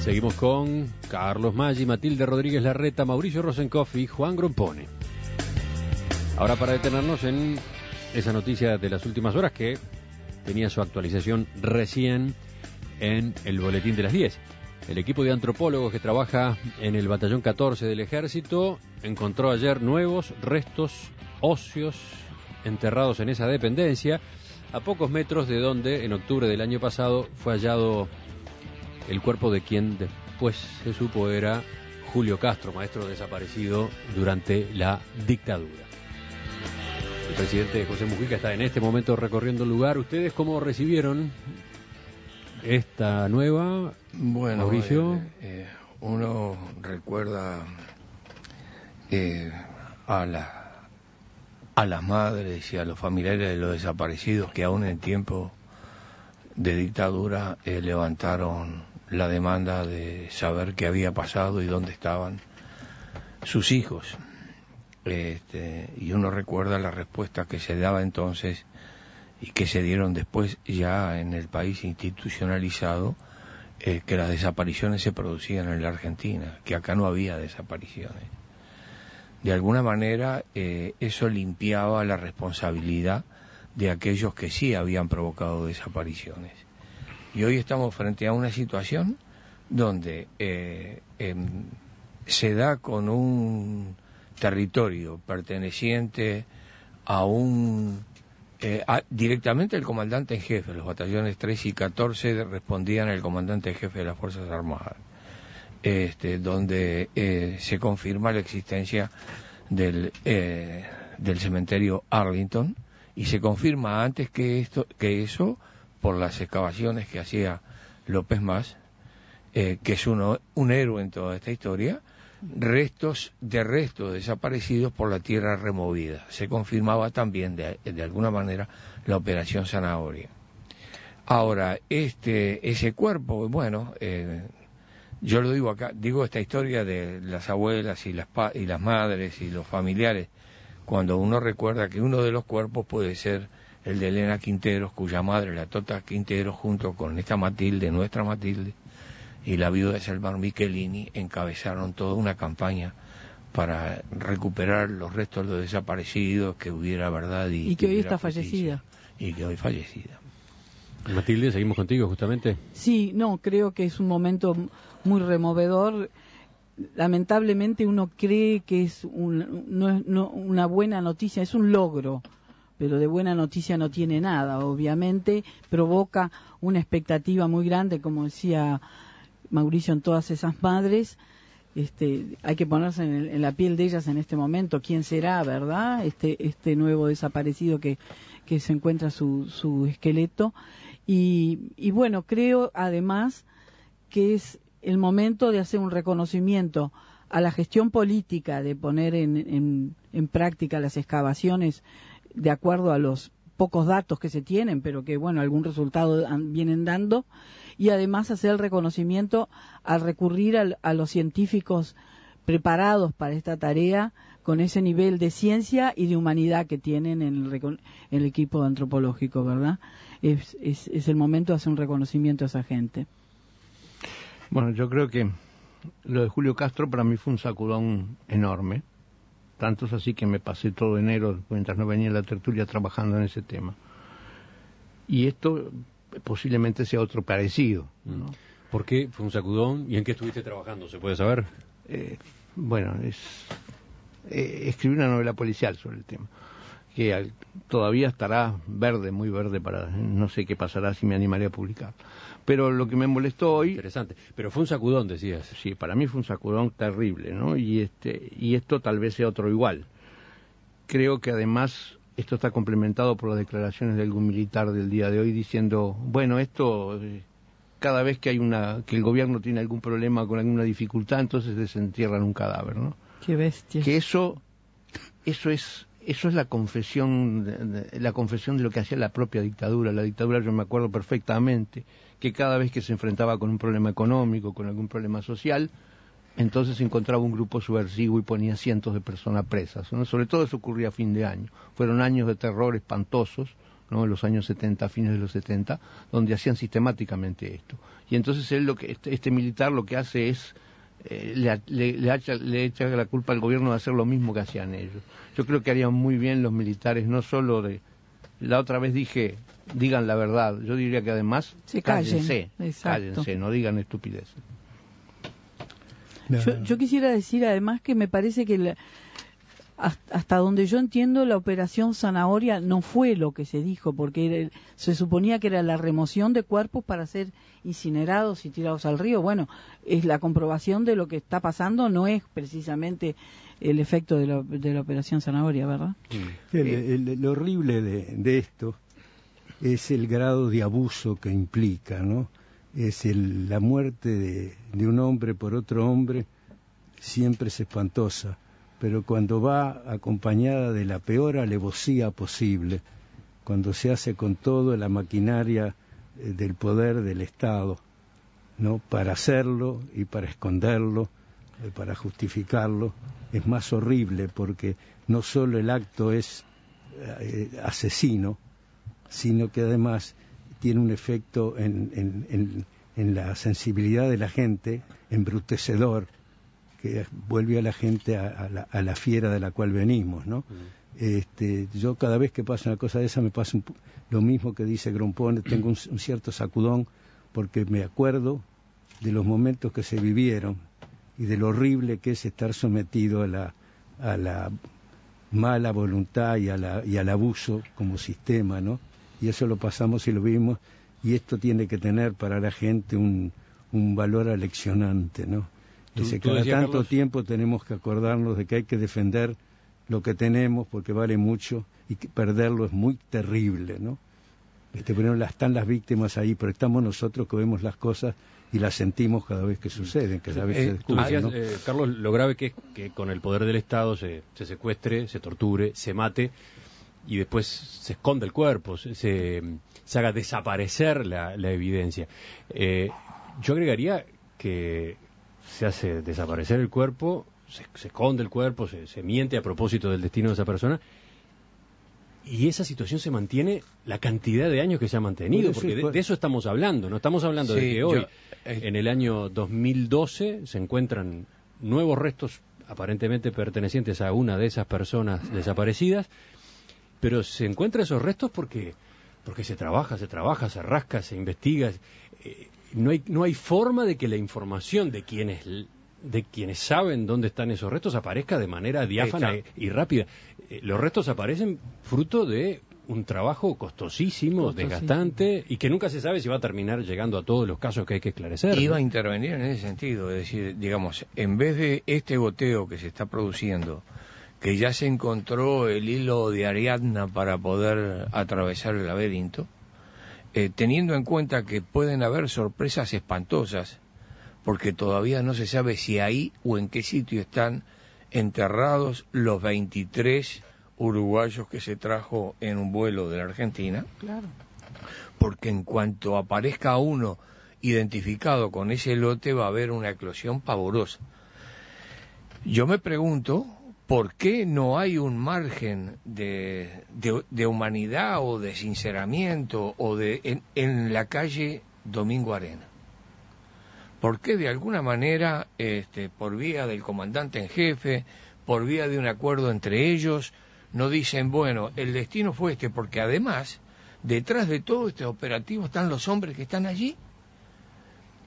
Seguimos con Carlos Maggi, Matilde Rodríguez Larreta, Mauricio Rosenkoff y Juan Grompone. Ahora para detenernos en esa noticia de las últimas horas que tenía su actualización recién en el boletín de las 10. El equipo de antropólogos que trabaja en el batallón 14 del Ejército encontró ayer nuevos restos óseos enterrados en esa dependencia, a pocos metros de donde en octubre del año pasado fue hallado el cuerpo de quien después se supo era Julio Castro, maestro desaparecido durante la dictadura. El presidente José Mujica está en este momento recorriendo el lugar. ¿Ustedes cómo recibieron esta nueva? Bueno, Mauricio. Uno recuerda a las madres y a los familiares de los desaparecidos que aún en tiempo de dictadura levantaron la demanda de saber qué había pasado y dónde estaban sus hijos. Y uno recuerda la respuesta que se daba entonces y que se dieron después ya en el país institucionalizado, que las desapariciones se producían en la Argentina, que acá no había desapariciones. De alguna manera eso limpiaba la responsabilidad de aquellos que sí habían provocado desapariciones. Y hoy estamos frente a una situación donde se da con un territorio perteneciente a directamente el comandante en jefe. Los batallones 3 y 14 respondían al comandante en jefe de las Fuerzas Armadas, donde se confirma la existencia del cementerio Arlington, y se confirma antes que eso por las excavaciones que hacía López Mas, que es un héroe en toda esta historia, restos desaparecidos por la tierra removida. Se confirmaba también de alguna manera la operación Zanahoria. Ahora, ese cuerpo, bueno, yo lo digo acá, digo esta historia de las abuelas y las madres y los familiares, cuando uno recuerda que uno de los cuerpos puede ser el de Elena Quinteros, cuya madre, la Tota Quinteros, junto con esta Matilde, nuestra Matilde, y la viuda de Selmar Michelini, encabezaron toda una campaña para recuperar los restos de los desaparecidos, que hubiera verdad y que hoy está justicia, fallecida. y que hoy fallecida. Matilde, seguimos contigo justamente. Sí, no, creo que es un momento muy removedor. Lamentablemente uno cree que es una buena noticia, es un logro, pero de buena noticia no tiene nada. Obviamente provoca una expectativa muy grande, como decía Mauricio, en todas esas madres. Hay que ponerse en la piel de ellas en este momento. ¿Quién será, verdad? Este nuevo desaparecido que se encuentra su esqueleto. Y bueno, creo además que es el momento de hacer un reconocimiento a la gestión política, de poner en práctica las excavaciones de acuerdo a los pocos datos que se tienen, pero que bueno, algún resultado vienen dando, y además hacer el reconocimiento al recurrir a los científicos preparados para esta tarea, con ese nivel de ciencia y de humanidad que tienen en el equipo antropológico, ¿verdad? Es el momento de hacer un reconocimiento a esa gente. Bueno, yo creo que lo de Julio Castro para mí fue un sacudón enorme. Tanto es así que me pasé todo enero, mientras no venía la tertulia, trabajando en ese tema. Y esto posiblemente sea otro parecido, ¿no? ¿Por qué fue un sacudón? ¿Y en qué estuviste trabajando? ¿Se puede saber? Bueno, escribí una novela policial sobre el tema, que todavía estará verde, muy verde, no sé qué pasará, si me animaré a publicar. Pero lo que me molestó hoy... Interesante. Pero fue un sacudón, decías. Sí, para mí fue un sacudón terrible, ¿no? Y esto tal vez sea otro igual. Creo que además esto está complementado por las declaraciones de algún militar del día de hoy diciendo, bueno, esto... cada vez que que el gobierno tiene algún problema con alguna dificultad, entonces desentierran un cadáver, ¿no? Qué bestia. Que eso es la confesión de lo que hacía la propia dictadura. La dictadura, yo me acuerdo perfectamente que cada vez que se enfrentaba con un problema económico, con algún problema social, entonces encontraba un grupo subversivo y ponía cientos de personas presas, ¿no? Sobre todo eso ocurría a fin de año. Fueron años de terror espantosos, ¿no? En los años 70, fines de los 70, donde hacían sistemáticamente esto. Y entonces él, este militar lo que hace es, le echa la culpa al gobierno de hacer lo mismo que hacían ellos. Yo creo que harían muy bien los militares, no solo de... La otra vez dije, digan la verdad. Yo diría que además, cállense, no digan estupideces. Yo quisiera decir además que me parece que hasta donde yo entiendo la operación Zanahoria no fue lo que se dijo, porque se suponía que era la remoción de cuerpos para ser incinerados y tirados al río. Bueno, es la comprobación de lo que está pasando, no es precisamente el efecto de la operación Zanahoria, ¿verdad? Lo horrible de esto es el grado de abuso que implica, ¿no? Es la muerte de un hombre por otro hombre, siempre es espantosa, pero cuando va acompañada de la peor alevosía posible, cuando se hace con toda la maquinaria del poder del Estado, ¿no? Para hacerlo y para esconderlo, para justificarlo, es más horrible, porque no solo el acto es asesino, sino que además tiene un efecto en la sensibilidad de la gente, embrutecedor, que vuelve a la gente a la fiera de la cual venimos, ¿no? Yo cada vez que pasa una cosa de esa me pasa lo mismo que dice Grompone, tengo un cierto sacudón, porque me acuerdo de los momentos que se vivieron y de lo horrible que es estar sometido a la mala voluntad y al abuso como sistema, ¿no? Y eso lo pasamos y lo vimos, y esto tiene que tener para la gente un valor aleccionante, ¿no? Cada tanto Carlos, tiempo tenemos que acordarnos de que hay que defender lo que tenemos porque vale mucho, y que perderlo es muy terrible, ¿no? Bueno, están las víctimas ahí, pero estamos nosotros que vemos las cosas y las sentimos cada vez que suceden, cada vez se descubren, ¿no? Carlos, lo grave que es que con el poder del Estado se secuestre, se torture, se mate y después se esconde el cuerpo, se haga desaparecer la evidencia. Yo agregaría que se hace desaparecer el cuerpo, se esconde el cuerpo, se miente a propósito del destino de esa persona, y esa situación se mantiene la cantidad de años que se ha mantenido, porque de eso estamos hablando, no estamos hablando de que hoy, en el año 2012, se encuentran nuevos restos aparentemente pertenecientes a una de esas personas desaparecidas, pero se encuentran esos restos porque se trabaja, se rasca, se investiga. No hay forma de que la información de quienes saben dónde están esos restos aparezca de manera diáfana y rápida. Los restos aparecen fruto de un trabajo costosísimo, desgastante, y que nunca se sabe si va a terminar llegando a todos los casos que hay que esclarecer. Iba a intervenir en ese sentido, es decir, digamos, en vez de este goteo que se está produciendo, que ya se encontró el hilo de Ariadna para poder atravesar el laberinto, teniendo en cuenta que pueden haber sorpresas espantosas, porque todavía no se sabe si ahí o en qué sitio están enterrados los 23 uruguayos que se trajo en un vuelo de la Argentina. Claro. Porque en cuanto aparezca uno identificado con ese lote va a haber una eclosión pavorosa. Yo me pregunto por qué no hay un margen de humanidad o de sinceramiento o en la calle Domingo Arena. ¿Por qué de alguna manera, por vía del comandante en jefe, por vía de un acuerdo entre ellos, no dicen, bueno, el destino fue este? Porque además, detrás de todo este operativo están los hombres que están allí.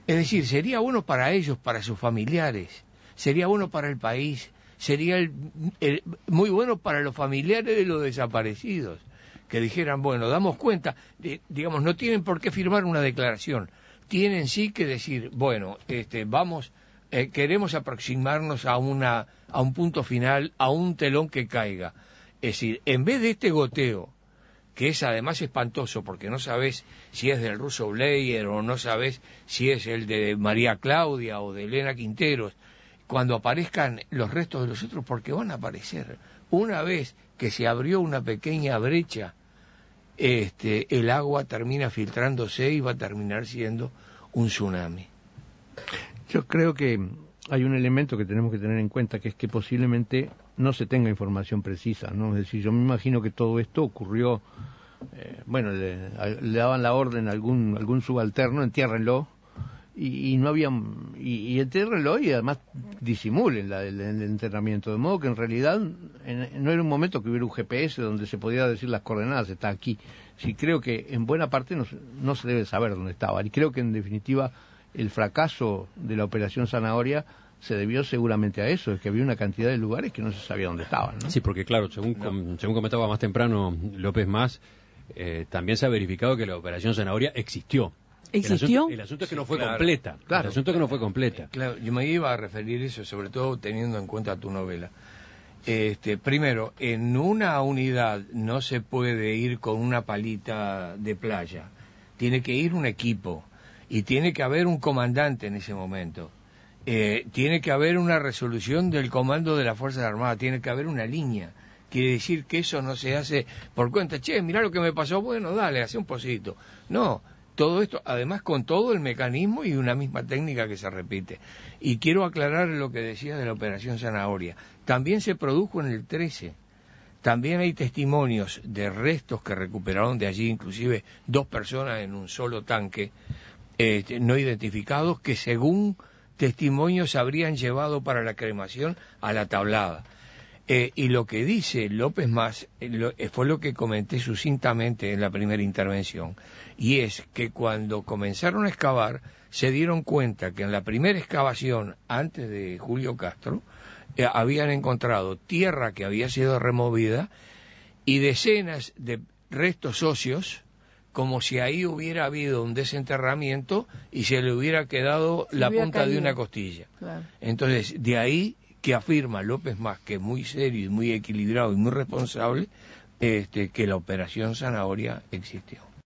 Es decir, sería bueno para ellos, para sus familiares, sería bueno para el país, sería muy bueno para los familiares de los desaparecidos, que dijeran, bueno, damos cuenta, digamos, no tienen por qué firmar una declaración, tienen sí que decir, bueno, queremos aproximarnos a un punto final, a un telón que caiga. Es decir, en vez de este goteo, que es además espantoso porque no sabes si es del ruso Bleyer o no sabes si es el de María Claudia o de Elena Quinteros, cuando aparezcan los restos de los otros, porque van a aparecer. Una vez que se abrió una pequeña brecha, el agua termina filtrándose y va a terminar siendo un tsunami. Yo creo que hay un elemento que tenemos que tener en cuenta, que es que posiblemente no se tenga información precisa, ¿no? Es decir, yo me imagino que todo esto ocurrió bueno, le daban la orden a algún subalterno, entiérrenlo, y no había, y entiérrenlo y además disimulen el entrenamiento, de modo que en realidad no era un momento que hubiera un GPS donde se podía decir las coordenadas, está aquí. Sí, creo que en buena parte no se debe saber dónde estaban, y creo que en definitiva el fracaso de la Operación Zanahoria se debió seguramente a eso, es que había una cantidad de lugares que no se sabía dónde estaban, ¿no? Sí, porque claro, según comentaba más temprano López Mas, también se ha verificado que la Operación Zanahoria existió. ¿Existió? El asunto es que no fue completa. Claro. El asunto es que no fue completa. Claro, yo me iba a referir a eso, sobre todo teniendo en cuenta tu novela. Primero, en una unidad no se puede ir con una palita de playa. Tiene que ir un equipo y tiene que haber un comandante en ese momento. Tiene que haber una resolución del comando de las Fuerzas Armadas, tiene que haber una línea. Quiere decir que eso no se hace por cuenta, che, mirá lo que me pasó, bueno, dale, hace un pocito. No, todo esto, además con todo el mecanismo y una misma técnica que se repite. Y quiero aclarar lo que decía de la Operación Zanahoria. También se produjo en el 13. También hay testimonios de restos que recuperaron de allí, inclusive 2 personas en un solo tanque, no identificados, que según testimonios se habrían llevado para la cremación a la Tablada. Y lo que dice López Mas fue lo que comenté sucintamente en la primera intervención, y es que cuando comenzaron a excavar se dieron cuenta que en la primera excavación antes de Julio Castro habían encontrado tierra que había sido removida y decenas de restos óseos, como si ahí hubiera habido un desenterramiento y se le hubiera quedado la punta de una costilla. Claro. Entonces, de ahí que afirma López Mas, que es muy serio y muy equilibrado y muy responsable, que la Operación Zanahoria existió.